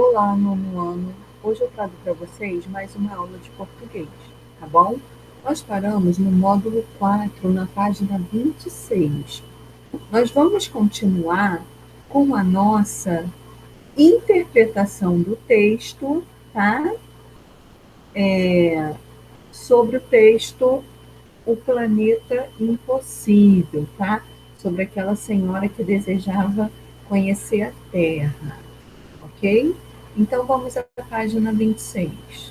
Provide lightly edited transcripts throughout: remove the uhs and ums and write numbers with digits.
Olá, nono ano. Hoje eu trago para vocês mais uma aula de português, tá bom? Nós paramos no módulo 4, na página 26. Nós vamos continuar com a nossa interpretação do texto, tá? Sobre o texto O Planeta Impossível, tá? Sobre aquela senhora que desejava conhecer a Terra, ok? Então vamos à página 26.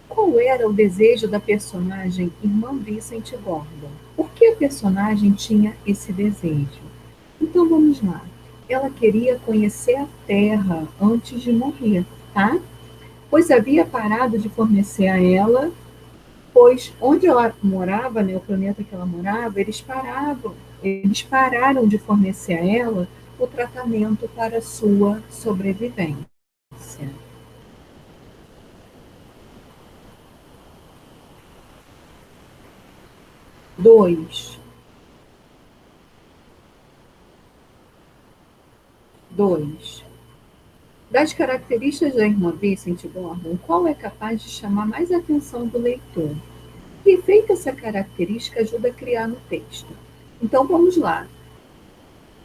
Qual era o desejo da personagem Irmã Vincent Gordon? Por que a personagem tinha esse desejo? Então vamos lá. Ela queria conhecer a Terra antes de morrer, tá? Pois havia parado de fornecer a ela, pois onde ela morava, né, o planeta que ela morava, eles pararam de fornecer a ela o tratamento para sua sobrevivência. Dois, dois. Das características da irmã Vincent Gordon, qual é capaz de chamar mais a atenção do leitor? Que efeito essa característica ajuda a criar no texto? Então vamos lá.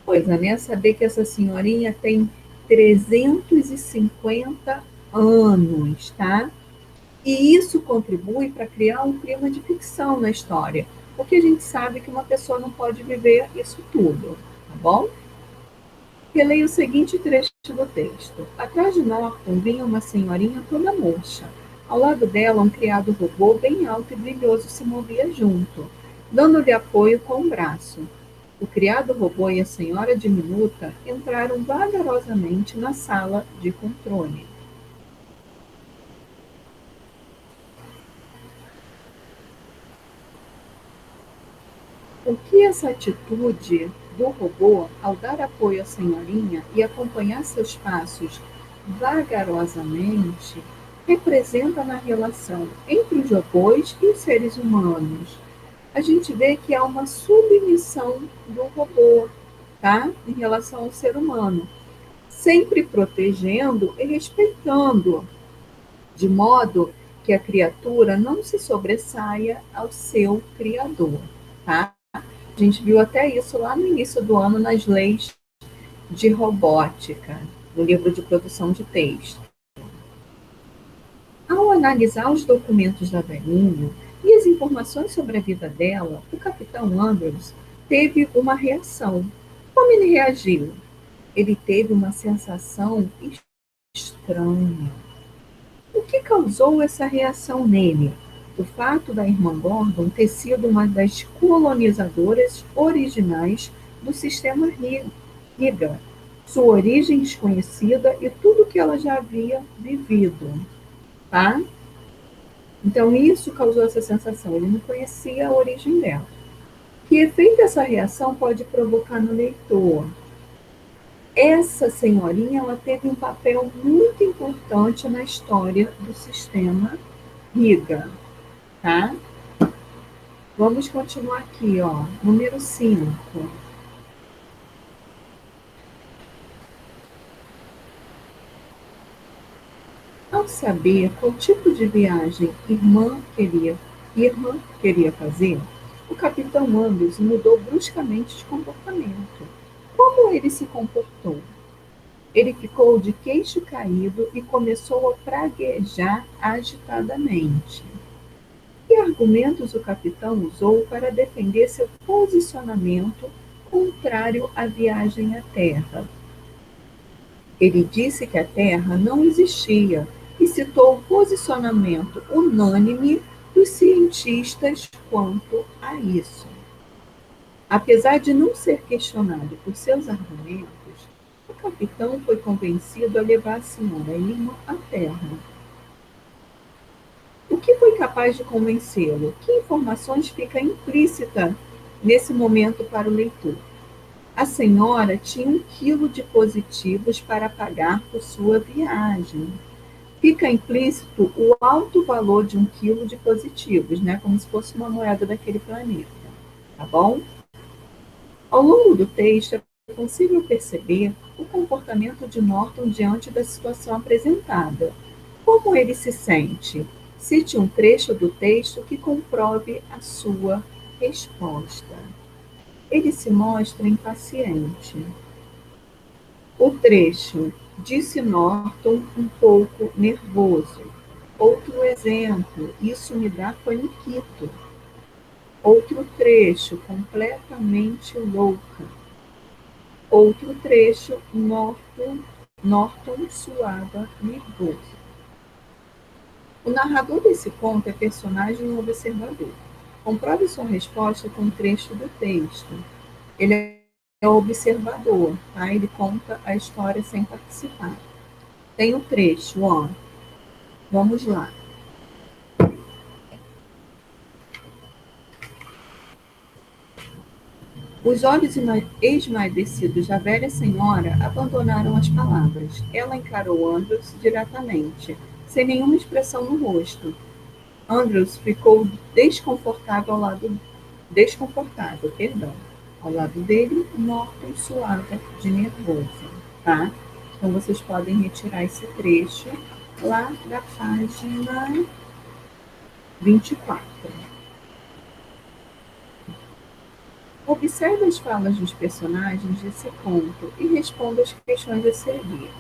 Coisa, né? Saber que essa senhorinha tem 350 anos, tá? E isso contribui para criar um clima de ficção na história, porque a gente sabe que uma pessoa não pode viver isso tudo, tá bom? Releia o seguinte trecho do texto. Atrás de Norton vinha uma senhorinha toda murcha. Ao lado dela, um criado robô bem alto e brilhoso se movia junto, dando-lhe apoio com o braço. O criado robô e a senhora diminuta entraram vagarosamente na sala de controle. O que essa atitude do robô, ao dar apoio à senhorinha e acompanhar seus passos vagarosamente, representa na relação entre os robôs e os seres humanos? A gente vê que há uma submissão do robô, tá? Em relação ao ser humano, sempre protegendo e respeitando, de modo que a criatura não se sobressaia ao seu criador, tá? A gente viu até isso lá no início do ano nas leis de robótica, no livro de produção de texto. Ao analisar os documentos da velhinha e as informações sobre a vida dela, o capitão Andrews teve uma reação. Como ele reagiu? Ele teve uma sensação estranha. O que causou essa reação nele? O fato da irmã Gordon ter sido uma das colonizadoras originais do sistema Riga, sua origem desconhecida e tudo que ela já havia vivido, tá? Então isso causou essa sensação, ele não conhecia a origem dela. Que efeito essa reação pode provocar no leitor? Essa senhorinha, ela teve um papel muito importante na história do sistema Riga, tá? Vamos continuar aqui, ó. Número 5. Ao saber qual tipo de viagem Irmã queria fazer, o capitão Andrews mudou bruscamente de comportamento. Como ele se comportou? Ele ficou de queixo caído e começou a praguejar agitadamente. Que argumentos o capitão usou para defender seu posicionamento contrário à viagem à Terra? Ele disse que a Terra não existia e citou o posicionamento unânime dos cientistas quanto a isso. Apesar de não ser questionado por seus argumentos, o capitão foi convencido a levar a senhora Irma à Terra. O que foi capaz de convencê-lo? Que informações fica implícita nesse momento para o leitor? A senhora tinha 1 quilo de positivos para pagar por sua viagem. fica implícito o alto valor de 1 quilo de positivos, né? Como se fosse uma moeda daquele planeta, tá bom? Ao longo do texto, é possível perceber o comportamento de Norton diante da situação apresentada. Como ele se sente? Cite um trecho do texto que comprove a sua resposta. Ele se mostra impaciente. O trecho: disse Norton um pouco nervoso. Outro exemplo: isso me dá faniquito. Outro trecho: completamente louca. Outro trecho: Norton suava nervoso. O narrador desse conto é personagem e observador. Comprove sua resposta com um trecho do texto. Ele é o observador, tá? Ele conta a história sem participar. Tem o trecho, ó. Vamos lá. Os olhos esmaecidos da velha senhora abandonaram as palavras. Ela encarou Andrews diretamente, sem nenhuma expressão no rosto. Andrews ficou desconfortável, perdão. Ao lado dele, Norton suava de nervoso, tá? Então vocês podem retirar esse trecho lá da página 24. Observe as falas dos personagens desse conto e responda as questões a seguir.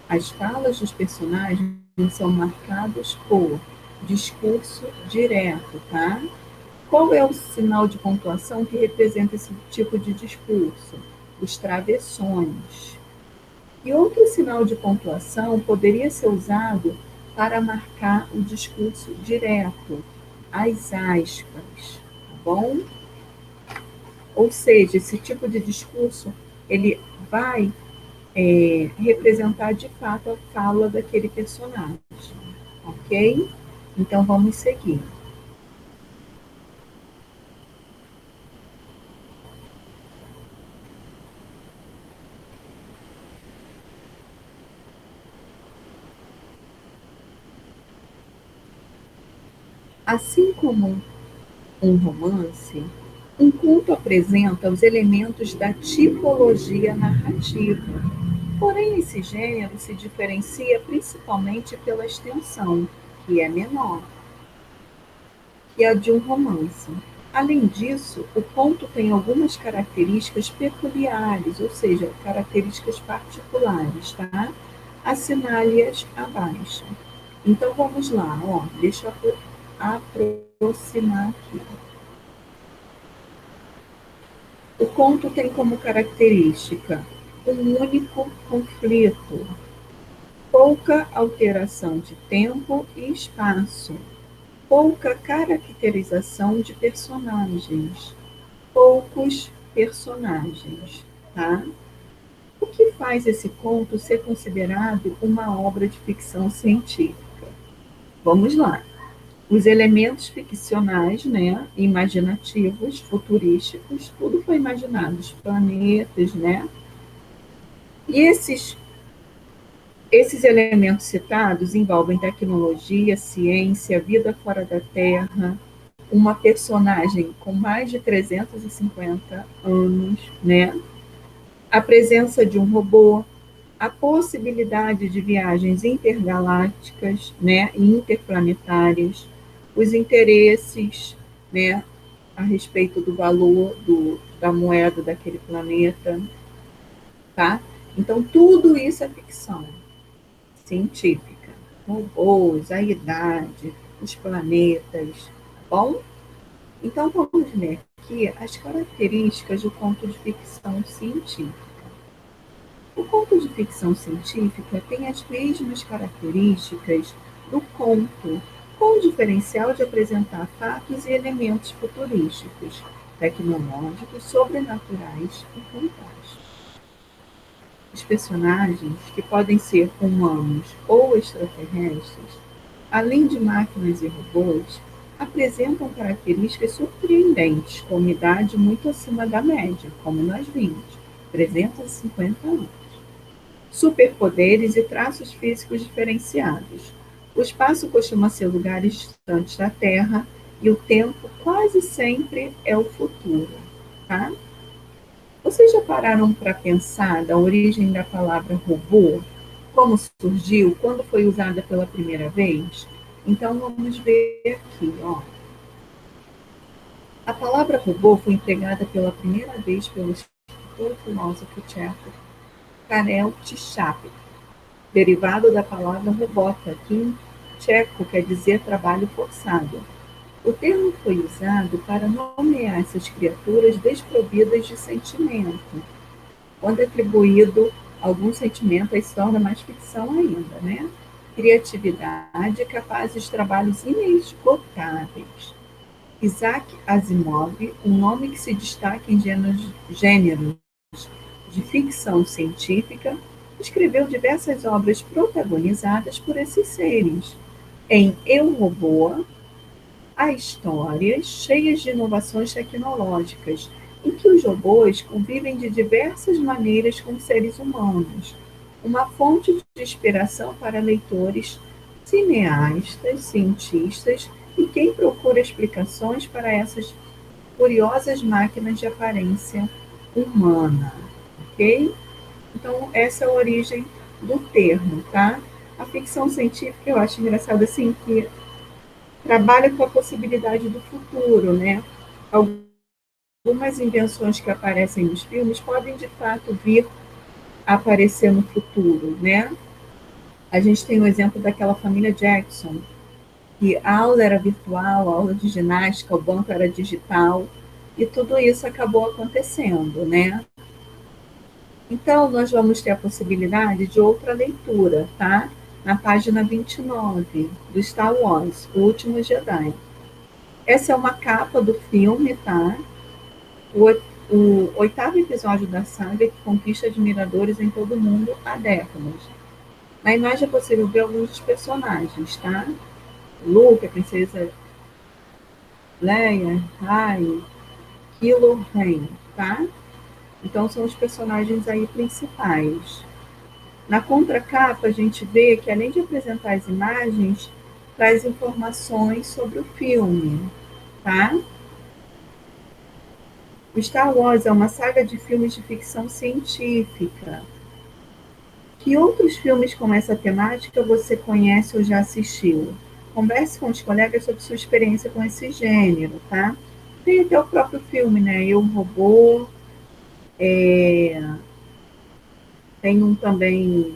As falas dos personagens são marcadas por discurso direto, tá? Qual é o sinal de pontuação que representa esse tipo de discurso? Os travessões. E outro sinal de pontuação poderia ser usado para marcar o discurso direto, as aspas, tá bom? Ou seja, esse tipo de discurso ele vai representar de fato a fala daquele personagem, ok? Então vamos seguir. Assim como um romance, um conto apresenta os elementos da tipologia narrativa. Porém, esse gênero se diferencia principalmente pela extensão, que é menor que a de um romance. Além disso, o conto tem algumas características peculiares, ou seja, características particulares, tá? Assinale-as abaixo. Então vamos lá, ó, deixa eu aproximar aqui. O conto tem como característica um único conflito, pouca alteração de tempo e espaço, pouca caracterização de personagens, poucos personagens, tá? O que faz esse conto ser considerado uma obra de ficção científica? Vamos lá. Os elementos ficcionais, né, imaginativos, futurísticos, tudo foi imaginado, os planetas, né? E esses elementos citados envolvem tecnologia, ciência, vida fora da Terra, uma personagem com mais de 350 anos, né? A presença de um robô, a possibilidade de viagens intergalácticas, né, e interplanetárias, os interesses, né, a respeito do valor da moeda daquele planeta, tá? Então, tudo isso é ficção científica. Robôs, a idade, os planetas, tá bom? Então, vamos ler aqui as características do conto de ficção científica. O conto de ficção científica tem as mesmas características do conto, com o diferencial de apresentar fatos e elementos futurísticos, tecnológicos, sobrenaturais e fantásticos. Os personagens, que podem ser humanos ou extraterrestres, além de máquinas e robôs, apresentam características surpreendentes, como idade muito acima da média, como nós vimos, 350 anos. Superpoderes e traços físicos diferenciados. O espaço costuma ser lugares distantes da Terra e o tempo quase sempre é o futuro, tá? Vocês já pararam para pensar da origem da palavra robô? Como surgiu? Quando foi usada pela primeira vez? Então vamos ver aqui, ó. A palavra robô foi empregada pela primeira vez pelo escritor e filósofo tcheco Karel Tchapek, derivado da palavra robota, que em tcheco quer dizer trabalho forçado. O termo foi usado para nomear essas criaturas desprovidas de sentimento. Quando atribuído algum sentimento, aí se torna mais ficção ainda, né? Criatividade é capazes de trabalhos inesgotáveis. Isaac Asimov, um nome que se destaca em gêneros de ficção científica, escreveu diversas obras protagonizadas por esses seres. Em Eu, Robô, há histórias cheias de inovações tecnológicas, em que os robôs convivem de diversas maneiras com seres humanos, uma fonte de inspiração para leitores, cineastas, cientistas e quem procura explicações para essas curiosas máquinas de aparência humana, ok? Então, essa é a origem do termo, tá? A ficção científica eu acho engraçado assim que trabalha com a possibilidade do futuro, né? Algumas invenções que aparecem nos filmes podem de fato vir a aparecer no futuro, né? A gente tem o exemplo daquela família Jackson, que a aula era virtual, a aula de ginástica, o banco era digital, e tudo isso acabou acontecendo, né? Então, nós vamos ter a possibilidade de outra leitura, tá? Na página 29 do Star Wars, O Último Jedi. Essa é uma capa do filme, tá? O, o oitavo episódio da saga que conquista admiradores em todo o mundo há décadas. Na imagem é possível ver alguns dos personagens, tá? Luke, a princesa Leia, Rey, Kylo Ren, tá? Então são os personagens aí principais. Na contracapa a gente vê que além de apresentar as imagens, traz informações sobre o filme, tá? O Star Wars é uma saga de filmes de ficção científica. Que outros filmes com essa temática você conhece ou já assistiu? Converse com os colegas sobre sua experiência com esse gênero, tá? Tem até o próprio filme, né? Eu, Robô, tem um também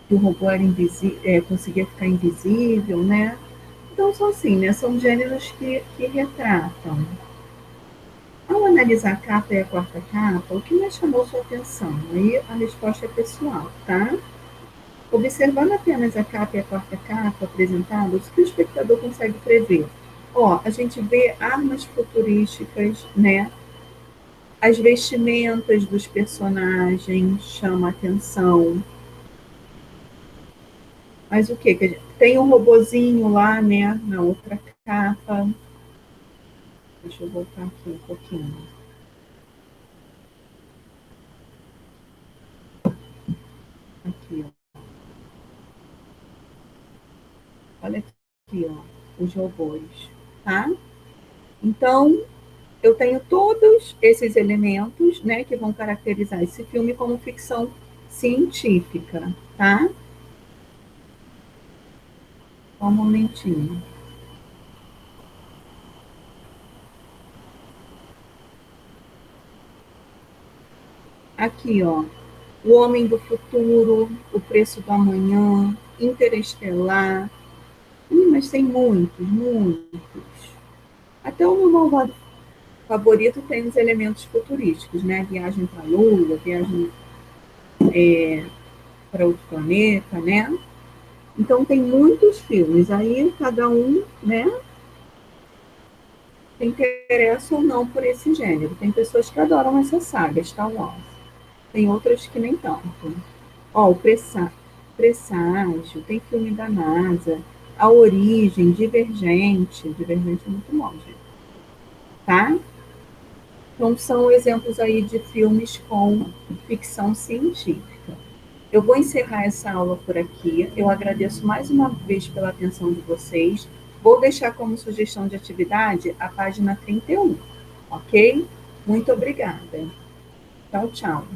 que o robô era conseguia ficar invisível, né? Então são assim, né? São gêneros que retratam. Ao analisar a capa e a quarta capa, o que mais chamou sua atenção? Aí a resposta é pessoal, tá? Observando apenas a capa e a quarta capa apresentadas, o que o espectador consegue prever? Ó, a gente vê armas futurísticas, né? As vestimentas dos personagens chamam a atenção. Mas o que? Tem um robozinho lá, né? Na outra capa. Deixa eu voltar aqui um pouquinho. Aqui, ó. Olha aqui, ó. Os robôs, tá? Então, eu tenho todos esses elementos, né, que vão caracterizar esse filme como ficção científica, tá? Só um momentinho. Aqui, ó. O Homem do Futuro, O Preço do Amanhã, Interestelar. Mas tem muitos, muitos. Até o meu malvado favorito tem os elementos futurísticos, né? Viagem para a Lua, viagem para outro planeta, né? Então tem muitos filmes. Aí cada um, né, se interessa ou não por esse gênero. Tem pessoas que adoram essa saga, Star Wars. Tem outras que nem tanto. Ó, Presságio, tem filme da NASA, A Origem, Divergente. Divergente é muito bom, gente. Tá? Então são exemplos aí de filmes com ficção científica. Eu vou encerrar essa aula por aqui. Eu agradeço mais uma vez pela atenção de vocês. Vou deixar como sugestão de atividade a página 31, ok? Muito obrigada. Tchau, tchau.